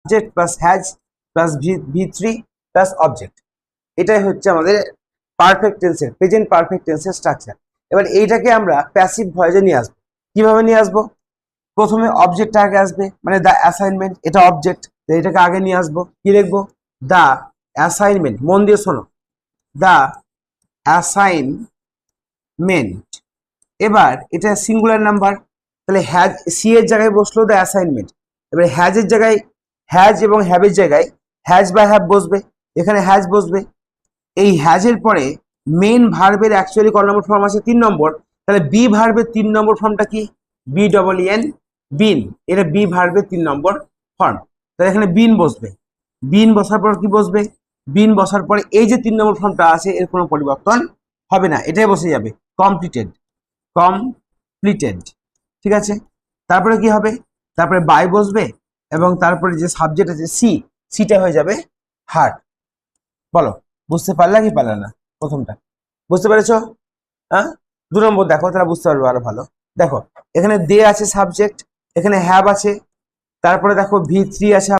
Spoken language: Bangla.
Subject plus has plus V3 plus object, এটাই হচ্ছে আমাদের পারফেক্ট টেন্সের, প্রেজেন্ট পারফেক্ট টেন্সের স্ট্রাকচার। এবার এইটাকে আমরা প্যাসিভ ভয়েসে নিয়ে আসবো। কিভাবে নিয়ে আসবো? প্রথমে অবজেক্টটা আগে আসবে, মানে দ্য অ্যাসাইনমেন্ট, এটা অবজেক্ট, এটাকে আগে নিয়ে আসবো। কি লিখবো? দ্য অ্যাসাইনমেন্ট, মন দিয়ে শোনো, দ্য অ্যাসাইনমেন্ট। এবার এটা সিঙ্গুলার নাম্বার, তাহলে হ্যাজ, সি এর জায়গায় বসলো দ্য অ্যাসাইনমেন্ট। এবার হ্যাজের জায়গায়, হ্যাজ এবং হ্যাভের জায়গায় হ্যাজ বা হ্যাভ বসবে, এখানে হ্যাজ বসবে। এই হ্যাজের পরে মেন ভার্বের অ্যাকচুয়ালি কত নম্বর ফর্ম আছে? 3 নম্বর। তাহলে বি ভার্বের 3 নম্বর ফর্মটা কি? BEEN, বিন। এটা বি ভার্বের 3 নম্বর ফর্ম। তাহলে এখানে বিন বসবে। বিন বসার পর কি বসবে? বিন বসার পরে এই যে 3 নম্বর ফর্মটা আছে এর কোনো পরিবর্তন হবে না, এটাই বসে যাবে, কমপ্লিটেড, কমপ্লিটেড। ঠিক আছে, তারপরে কি হবে? তারপরে বাই বসবে এবং তারপরে যে সাবজেক্ট আছে সিটা হয়ে যাবে হার্ট। বলো, বুঝতে পারলা কি পারলা না? প্রথমটা বুঝতে পেরেছো? হ্যাঁ, 2 নম্বর দেখো, তারা বুঝতে পারবে আরো ভালো। দেখো এখানে দে আছে সাবজেক্ট, এখানে হ্যাভ আছে, তারপরে দেখো V3 আছে,